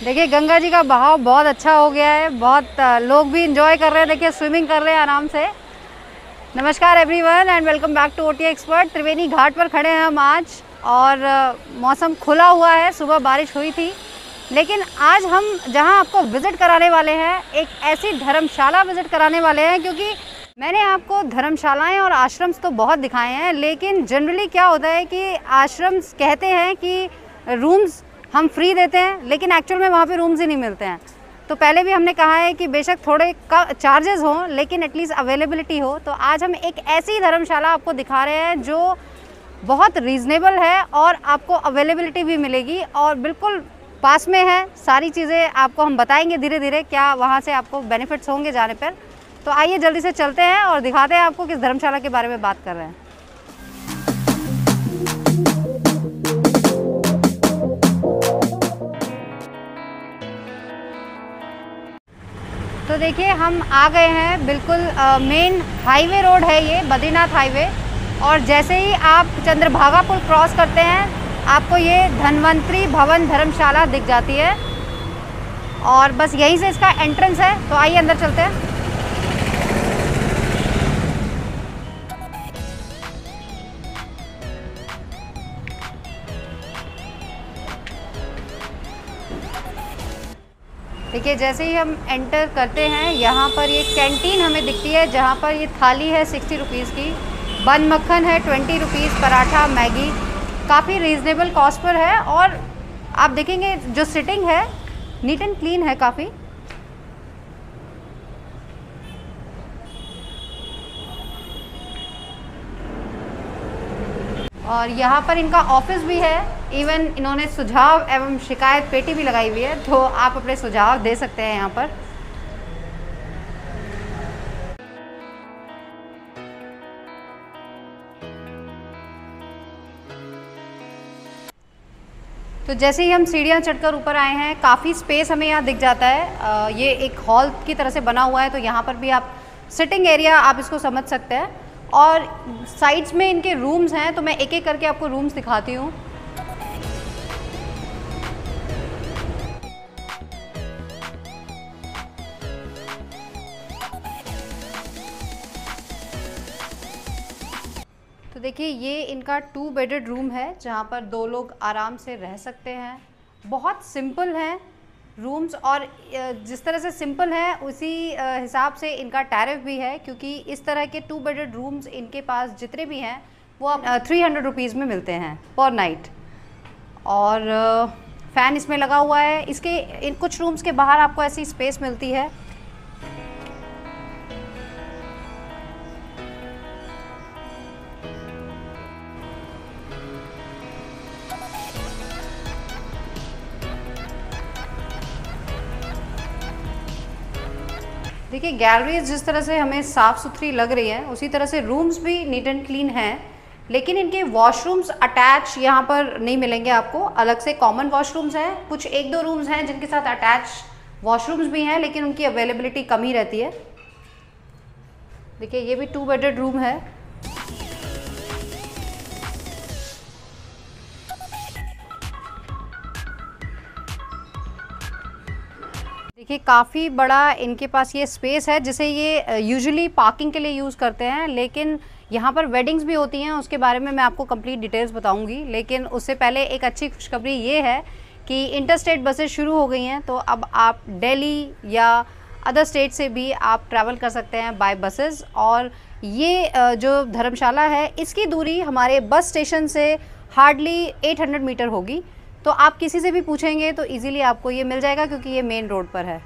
देखिए गंगा जी का बहाव बहुत अच्छा हो गया है, बहुत लोग भी इंजॉय कर रहे हैं। देखिए स्विमिंग कर रहे हैं आराम से। नमस्कार everyone and welcome back to OT expert. Triveni Ghat पर खड़े हैं हम आज और मौसम खुला हुआ है। सुबह बारिश हुई थी, लेकिन आज हम जहां आपको विज़िट कराने वाले हैं, एक ऐसी धर्मशाला विज़िट कराने वाले हैं, क्योंकि मैंने आपको धर्मशालाएं और आश्रम्स तो बहुत दिखाए हैं, लेकिन जनरली क्या होता है कि आश्रम्स कहते हैं कि रूम्स हम फ्री देते हैं, लेकिन एक्चुअल में वहाँ पे रूम्स ही नहीं मिलते हैं। तो पहले भी हमने कहा है कि बेशक थोड़े चार्जेस हों, लेकिन एटलीस्ट अवेलेबिलिटी हो। तो आज हम एक ऐसी धर्मशाला आपको दिखा रहे हैं जो बहुत रीज़नेबल है और आपको अवेलेबिलिटी भी मिलेगी और बिल्कुल पास में है। सारी चीज़ें आपको हम बताएंगे धीरे धीरे, क्या वहाँ से आपको बेनिफिट्स होंगे जाने पर। तो आइए जल्दी से चलते हैं और दिखाते हैं आपको किस धर्मशाला के बारे में बात कर रहे हैं। तो देखिए हम आ गए हैं, बिल्कुल मेन हाईवे रोड है ये, बद्रीनाथ हाईवे। और जैसे ही आप चंद्रभागा पुल क्रॉस करते हैं, आपको ये धन्वंतरी भवन धर्मशाला दिख जाती है और बस यहीं से इसका एंट्रेंस है। तो आइए अंदर चलते हैं। देखिए जैसे ही हम एंटर करते हैं, यहाँ पर ये कैंटीन हमें दिखती है, जहाँ पर ये थाली है 60 रुपीज़ की, बन मक्खन है 20 रुपीज़, पराठा, मैगी, काफ़ी रीज़नेबल कॉस्ट पर है। और आप देखेंगे जो सिटिंग है नीट एंड क्लीन है काफ़ी। और यहाँ पर इनका ऑफिस भी है। इवन इन्होंने सुझाव एवं शिकायत पेटी भी लगाई हुई है, तो आप अपने सुझाव दे सकते हैं यहाँ पर। तो जैसे ही हम सीढ़ियाँ चढ़कर ऊपर आए हैं, काफ़ी स्पेस हमें यहाँ दिख जाता है। ये एक हॉल की तरह से बना हुआ है, तो यहाँ पर भी आप सिटिंग एरिया आप इसको समझ सकते हैं। और साइड्स में इनके रूम्स हैं, तो मैं एक एक करके आपको रूम्स दिखाती हूँ। तो देखिए ये इनका 2 बेडेड रूम है, जहाँ पर 2 लोग आराम से रह सकते हैं। बहुत सिंपल हैं रूम्स, और जिस तरह से सिंपल है उसी हिसाब से इनका टैरिफ भी है, क्योंकि इस तरह के 2 बेडेड रूम्स इनके पास जितने भी हैं वो आप 300 रुपीज़ में मिलते हैं पर नाइट। और फ़ैन इसमें लगा हुआ है। इसके इन कुछ रूम्स के बाहर आपको ऐसी स्पेस मिलती है। देखिए गैलरीज जिस तरह से हमें साफ़ सुथरी लग रही है, उसी तरह से रूम्स भी नीट एंड क्लीन हैं, लेकिन इनके वॉशरूम्स अटैच यहाँ पर नहीं मिलेंगे आपको। अलग से कॉमन वॉशरूम्स हैं, कुछ 1-2 रूम्स हैं जिनके साथ अटैच वॉशरूम्स भी हैं, लेकिन उनकी अवेलेबिलिटी कम ही रहती है। देखिए ये भी 2 बेडेड रूम है। देखिए काफ़ी बड़ा इनके पास ये स्पेस है, जिसे ये यूजुअली पार्किंग के लिए यूज़ करते हैं, लेकिन यहाँ पर वेडिंग्स भी होती हैं, उसके बारे में मैं आपको कंप्लीट डिटेल्स बताऊंगी। लेकिन उससे पहले एक अच्छी खुशखबरी ये है कि इंटरस्टेट बसेस शुरू हो गई हैं, तो अब आप दिल्ली या अदर स्टेट से भी आप ट्रैवल कर सकते हैं बाय बसेस। और ये जो धर्मशाला है, इसकी दूरी हमारे बस स्टेशन से हार्डली 800 मीटर होगी। तो आप किसी से भी पूछेंगे तो इजीली आपको ये मिल जाएगा, क्योंकि ये मेन रोड पर है।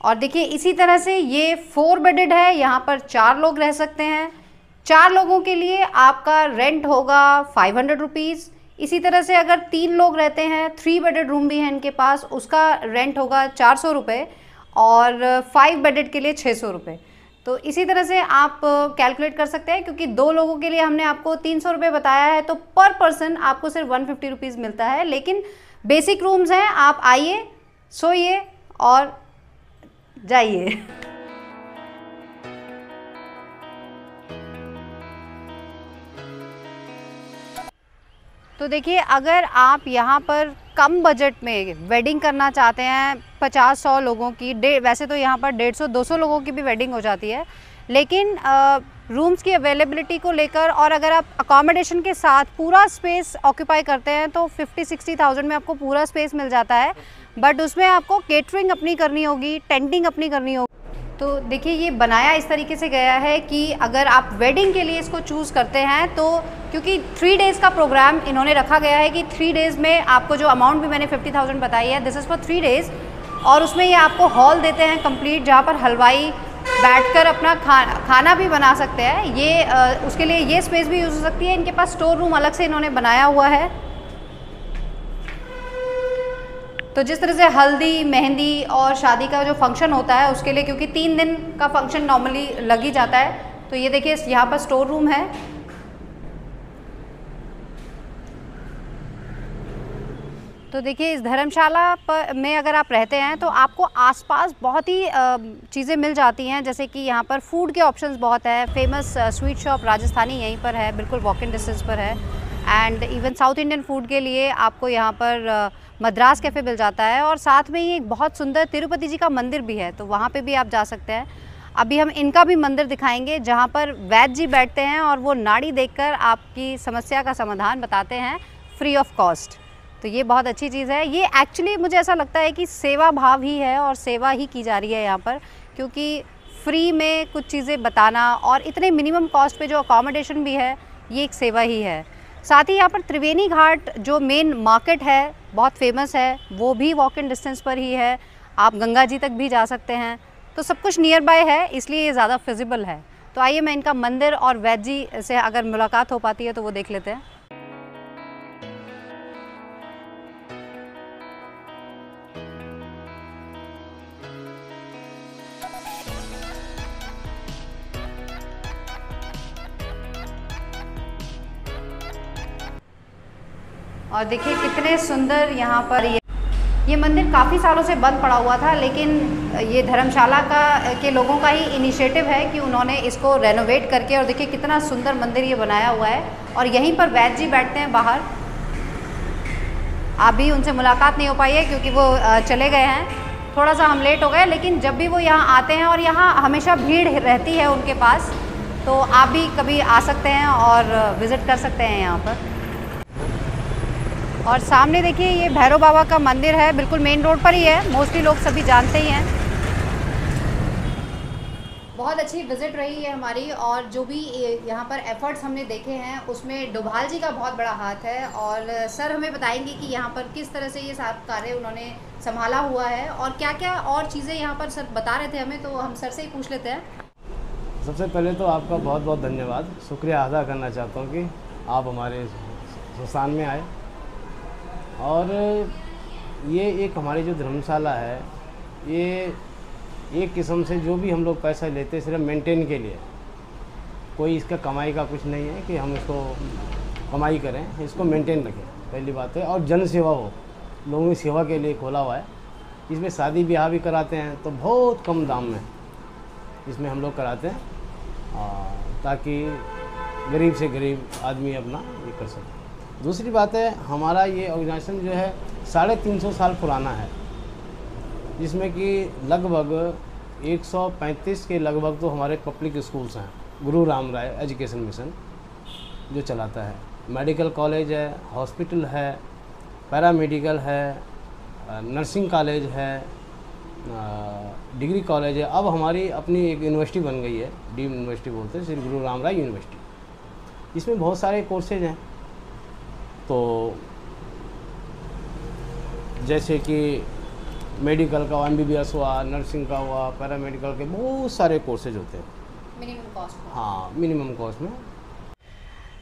और देखिए इसी तरह से ये 4 बेडेड है, यहाँ पर 4 लोग रह सकते हैं। 4 लोगों के लिए आपका रेंट होगा 500 रुपीज़। इसी तरह से अगर 3 लोग रहते हैं, 3 बेडेड रूम भी है इनके पास, उसका रेंट होगा 400 रुपये, और 5 बेडेड के लिए 600 रुपये। तो इसी तरह से आप कैलकुलेट कर सकते हैं, क्योंकि 2 लोगों के लिए हमने आपको 300 रुपये बताया है, तो पर पर्सन आपको सिर्फ 150 रुपीज़ मिलता है। लेकिन बेसिक रूम्स हैं, आप आइए, सोइए और जाइए। तो देखिए, अगर आप यहाँ पर कम बजट में वेडिंग करना चाहते हैं 50-100 लोगों की, वैसे तो यहाँ पर 150-200 लोगों की भी वेडिंग हो जाती है, लेकिन रूम्स की अवेलेबिलिटी को लेकर और अगर आप अकोमोडेशन के साथ पूरा स्पेस ऑक्यूपाई करते हैं तो 50-60,000 में आपको पूरा स्पेस मिल जाता है। बट उसमें आपको केटरिंग अपनी करनी होगी, टेंटिंग अपनी करनी होगी। तो देखिए, ये बनाया इस तरीके से गया है कि अगर आप वेडिंग के लिए इसको चूज़ करते हैं तो, क्योंकि 3 डेज़ का प्रोग्राम इन्होंने रखा गया है कि 3 डेज़ में आपको जो अमाउंट भी मैंने 50,000 बताई है, दिस इज़ फॉर 3 डेज़। और उसमें ये आपको हॉल देते हैं कंप्लीट, जहाँ पर हलवाई बैठकर अपना खाना भी बना सकते हैं। ये उसके लिए ये स्पेस भी यूज़ हो सकती है। इनके पास स्टोर रूम अलग से इन्होंने बनाया हुआ है। तो जिस तरह से हल्दी, मेहंदी और शादी का जो फंक्शन होता है उसके लिए, क्योंकि 3 दिन का फंक्शन नॉर्मली लग ही जाता है, तो ये देखिए यहाँ पर स्टोर रूम है। तो देखिए, इस धर्मशाला पर में अगर आप रहते हैं तो आपको आसपास बहुत ही चीज़ें मिल जाती हैं, जैसे कि यहाँ पर फूड के ऑप्शंस बहुत है। फेमस स्वीट शॉप राजस्थानी यहीं पर है, बिल्कुल वॉक इन डिस्टेंस पर है। And even south Indian food के लिए आपको यहाँ पर मद्रास कैफ़े मिल जाता है, और साथ में ही एक बहुत सुंदर तिरुपति जी का मंदिर भी है, तो वहाँ पे भी आप जा सकते हैं। अभी हम इनका भी मंदिर दिखाएंगे जहाँ पर वैद्य जी बैठते हैं और वो नाड़ी देखकर आपकी समस्या का समाधान बताते हैं फ्री ऑफ कॉस्ट। तो ये बहुत अच्छी चीज़ है। ये एक्चुअली मुझे ऐसा लगता है कि सेवा भाव ही है और सेवा ही की जा रही है यहाँ पर, क्योंकि फ्री में कुछ चीज़ें बताना और इतने मिनिमम कॉस्ट पे जो अकोमोडेशन भी है, ये एक सेवा ही है। साथ ही यहाँ पर त्रिवेणी घाट जो मेन मार्केट है, बहुत फेमस है, वो भी वॉक इन डिस्टेंस पर ही है। आप गंगा जी तक भी जा सकते हैं, तो सब कुछ नियर बाय है, इसलिए ये ज़्यादा फिजिबल है। तो आइए मैं इनका मंदिर और वैद्य जी से अगर मुलाकात हो पाती है तो वो देख लेते हैं। और देखिए कितने सुंदर यहाँ पर ये मंदिर काफ़ी सालों से बंद पड़ा हुआ था, लेकिन ये धर्मशाला के लोगों का ही इनिशिएटिव है कि उन्होंने इसको रेनोवेट करके, और देखिए कितना सुंदर मंदिर ये बनाया हुआ है। और यहीं पर वैद्य जी बैठते हैं बाहर। अभी उनसे मुलाकात नहीं हो पाई है क्योंकि वो चले गए हैं, थोड़ा सा हम लेट हो गए, लेकिन जब भी वो यहाँ आते हैं, और यहाँ हमेशा भीड़ रहती है उनके पास, तो आप भी कभी आ सकते हैं और विज़िट कर सकते हैं यहाँ पर। और सामने देखिए ये भैरव बाबा का मंदिर है, बिल्कुल मेन रोड पर ही है, मोस्टली लोग सभी जानते ही हैं। बहुत अच्छी विज़िट रही है हमारी, और जो भी यहाँ पर एफर्ट्स हमने देखे हैं उसमें डोभाल जी का बहुत बड़ा हाथ है। और सर हमें बताएंगे कि यहाँ पर किस तरह से ये सारा कार्य उन्होंने संभाला हुआ है और क्या क्या और चीज़ें यहाँ पर सर बता रहे थे हमें, तो हम सर से ही पूछ लेते हैं। सबसे पहले तो आपका बहुत बहुत धन्यवाद, शुक्रिया अदा करना चाहता हूँ कि आप हमारे सुसान में आए। और ये एक हमारी जो धर्मशाला है, ये एक किस्म से जो भी हम लोग पैसा लेते हैं सिर्फ मेंटेन के लिए, कोई इसका कमाई का कुछ नहीं है कि हम इसको कमाई करें, इसको मेंटेन रखें, पहली बात है। और जन सेवा हो, लोगों की सेवा के लिए खोला हुआ है। इसमें शादी ब्याह भी कराते हैं तो बहुत कम दाम में इसमें हम लोग कराते हैं, ताकि गरीब से गरीब आदमी अपना ये कर सके। दूसरी बात है, हमारा ये ऑर्गेनाइजेशन जो है 350 साल पुराना है, जिसमें कि लगभग 135 के लगभग तो हमारे पब्लिक स्कूल्स हैं। गुरु राम राय एजुकेशन मिशन जो चलाता है, मेडिकल कॉलेज है, हॉस्पिटल है, पैरामेडिकल है, नर्सिंग कॉलेज है, डिग्री कॉलेज है। अब हमारी अपनी एक यूनिवर्सिटी बन गई है, डीम्ड यूनिवर्सिटी बोलते हैं, श्री गुरु राम राय यूनिवर्सिटी। इसमें बहुत सारे कोर्सेज हैं, तो जैसे कि मेडिकल का MBBS हुआ, नर्सिंग का हुआ, पैरामेडिकल के बहुत सारे कोर्सेज होते हैं मिनिमम कॉस्ट में। हाँ, मिनिमम कॉस्ट में।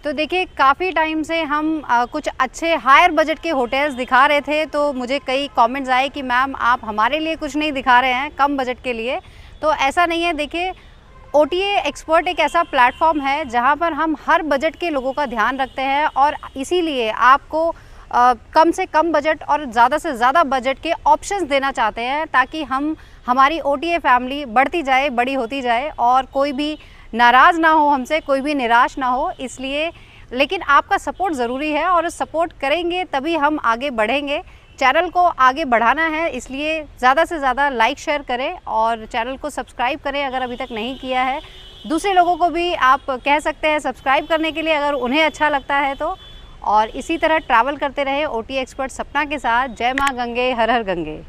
तो देखिए काफ़ी टाइम से हम कुछ अच्छे हायर बजट के होटल्स दिखा रहे थे, तो मुझे कई कमेंट्स आए कि मैम आप हमारे लिए कुछ नहीं दिखा रहे हैं कम बजट के लिए। तो ऐसा नहीं है, देखिए OTA एक्सपर्ट एक ऐसा प्लेटफॉर्म है जहां पर हम हर बजट के लोगों का ध्यान रखते हैं, और इसीलिए आपको कम से कम बजट और ज़्यादा से ज़्यादा बजट के ऑप्शंस देना चाहते हैं, ताकि हमारी OTA फैमिली बढ़ती जाए, बड़ी होती जाए, और कोई भी नाराज़ ना हो हमसे, कोई भी निराश ना हो। इसलिए लेकिन आपका सपोर्ट ज़रूरी है और सपोर्ट करेंगे तभी हम आगे बढ़ेंगे। चैनल को आगे बढ़ाना है, इसलिए ज़्यादा से ज़्यादा लाइक शेयर करें और चैनल को सब्सक्राइब करें अगर अभी तक नहीं किया है। दूसरे लोगों को भी आप कह सकते हैं सब्सक्राइब करने के लिए अगर उन्हें अच्छा लगता है तो। और इसी तरह ट्रैवल करते रहे OTA एक्सपर्ट सपना के साथ। जय माँ गंगे, हर हर गंगे।